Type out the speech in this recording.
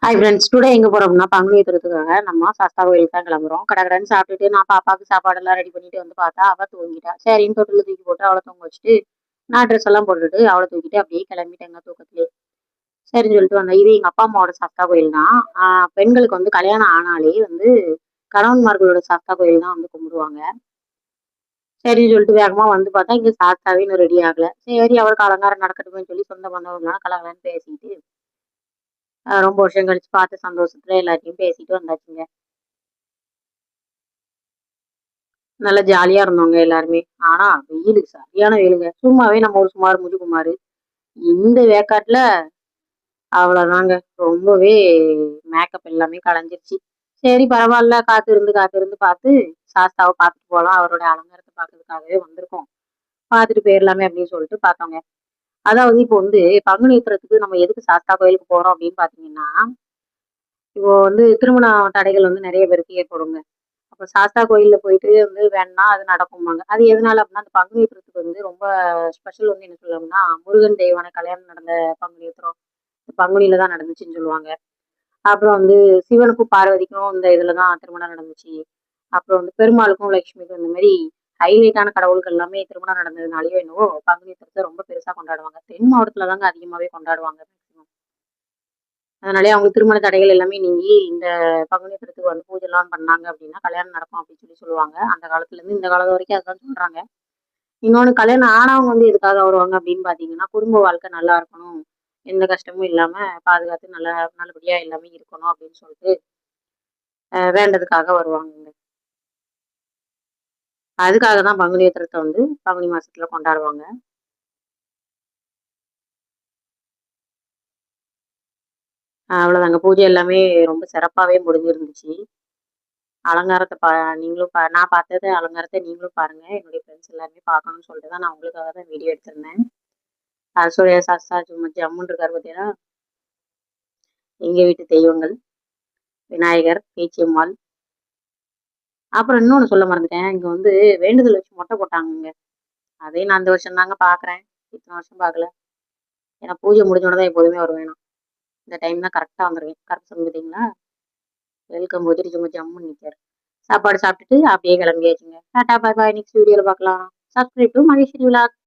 Hi friends, today எங்க போறோம் அப்படின்னா பங்குனி உத்திரத்துக்காக நம்ம சாஸ்தா கோயிலுக்கு தான் கிளம்புறோம். கடகடன்னு சாப்பிட்டுட்டு நான் பாப்பாவுக்கு சாப்பாடெல்லாம் ரெடி பண்ணிட்டு வந்து பார்த்தா அவ தூங்கிட்டா. சரின்னு தொட்டில தூக்கி போட்டு அவளை தூங்க வச்சுட்டு நான் ட்ரெஸ் எல்லாம் போட்டுட்டு அவளை தூக்கிட்டு அப்படியே கிளம்பிட்டேங்க தூக்கத்திலே. சரின்னு சொல்லிட்டு வந்தேன். இது எங்க அப்பா அம்மாவோட சாஸ்தா கோயில் தான். பெண்களுக்கு வந்து கல்யாணம் ஆனாலே வந்து கணவன்மார்களோட சாஸ்தா கோயில் தான் வந்து கும்பிடுவாங்க. சரின்னு சொல்லிட்டு வேகமா வந்து பார்த்தா இங்க சாஸ்தாவே இன்னும் ரெடி ஆகல. சரி அவருக்கு அலங்காரம் நடக்கட்டுமேன்னு சொல்லி சொந்த பந்தவங்களாம் கலகலன்னு பேசிட்டு ரொம்ப வருஷம் கழிச்சு பார்த்த சந்தோஷத்துல எல்லாத்தையும் பேசிட்டு வந்தாச்சுங்க. நல்லா ஜாலியா இருந்தோங்க எல்லாருமே. ஆனா வெயிலு சரியான வெயிலுங்க. சும்மாவே நம்ம ஒரு சுமார் முதுகுமாரு. இந்த வேக்காட்டுல அவ்வளோதாங்க. ரொம்பவே மேக்கப் எல்லாமே கலைஞ்சிருச்சு. சரி பரவால்ல. காத்திருந்து பார்த்து சாஸ்தாவ பார்த்துட்டு போலாம். அவருடைய அலங்காரத்த பார்க்கறதுக்காகவே வந்திருக்கோம். பார்த்துட்டு போயிரலாமே அப்படின்னு சொல்லிட்டு பார்த்தோங்க. அதாவது இப்போ வந்து பங்குனி உத்திரத்துக்கு நம்ம எதுக்கு சாஸ்தா கோயிலுக்கு போறோம் அப்படின்னு பார்த்தீங்கன்னா, இப்போ வந்து திருமண தடைகள் வந்து நெறைய பேருக்கு ஏற்படுங்க. அப்ப சாஸ்தா கோயில்ல போயிட்டு வந்து வேண்டுனா அது நடக்குமாங்க. அது எதனால அப்படின்னா, அந்த பங்குனி உத்திரத்துக்கு வந்து ரொம்ப ஸ்பெஷல் வந்து என்ன சொல்லணும்னா, முருகன் தெய்வான கல்யாணம் நடந்த பங்குனி உத்திரம். பங்குனியில தான் நடந்துச்சுன்னு சொல்லுவாங்க. அப்புறம் வந்து சிவனுக்கும் பார்வதிக்கும் இந்த இதுல தான் திருமணம் நடந்துச்சு. அப்புறம் வந்து பெருமாளுக்கும் லட்சுமிக்கும் இந்த மாரி ஹைலைட்டான கடவுள்கள் எல்லாமே திருமணம் நடந்ததுனாலயோ என்னவோ பங்குனி உத்திரத்த ரொம்ப பெருசா கொண்டாடுவாங்க. தென் மாவட்டத்துல தாங்க அதிகமாவே கொண்டாடுவாங்க. அதனாலயே அவங்க திருமண தடைகள் எல்லாமே நீங்கி, இந்த பங்குனி உத்திரத்துக்கு வந்து பூஜைலாம் பண்ணாங்க அப்படின்னா, கல்யாணம் நடக்கும் அப்படின்னு சொல்லி சொல்லுவாங்க. அந்த காலத்துலேருந்து இந்த காலம் வரைக்கும் அதான் சொல்றாங்க. இன்னொன்னு கல்யாணம் ஆனவங்க வந்து எதுக்காக வருவாங்க அப்படின்னு பார்த்தீங்கன்னா, குடும்ப வாழ்க்கை நல்லா இருக்கணும். எந்த கஷ்டமும் இல்லாம பாதுகாத்து நல்லபடியா எல்லாமே இருக்கணும் அப்படின்னு சொல்லிட்டு வேண்டதுக்காக வருவாங்கங்க. அதுக்காக தான் பங்குனி உத்திரத்த வந்து பங்குனி மாசத்துல கொண்டாடுவாங்க. அவ்வளோதாங்க. பூஜை எல்லாமே ரொம்ப சிறப்பாவே முடிஞ்சிருந்துச்சு. அலங்காரத்த நீங்களும் நான் பார்த்தது அலங்காரத்த நீங்களும் பாருங்க. என்னுடைய ஃப்ரெண்ட்ஸ் எல்லாருமே பார்க்கணும்னு சொல்லிட்டு தான் நான் உங்களுக்காக தான் வீடியோ எடுத்திருந்தேன். அரசோடைய சாஸ்தா சும்மா ஜம்முன்னு இருக்காரு பார்த்தீங்களா? எங்க வீட்டு தெய்வங்கள். விநாயகர், பேச்சியம்மாள். அப்புறம் இன்னொன்னு சொல்ல மறந்துட்டேன். இங்க வந்து வேண்டுதல் வச்சு மொட்டை போட்டாங்கங்க. அதையும் நான் இந்த வருஷம் தாங்க பார்க்குறேன். இத்தன வருஷம் பார்க்கல. ஏன்னா பூஜை முடிஞ்சோன தான் எப்போதுமே வருவேன் நான். இந்த டைம் தான் கரெக்ட்டா வந்துருவேன். கரெக்ட் சொன்னேன் பார்த்தீங்களா? வெல்கம் போட்டுட்டு சும்மா ஜம்முன்னு நிக்காரு. சாப்பாடு சாப்பிட்டுட்டு அப்படியே கிளம்பியாச்சுங்க. டாடா பாய் பாய். நெக்ஸ்ட் வீடியோல பார்க்கலாம். Subscribe to Maheswari vlog.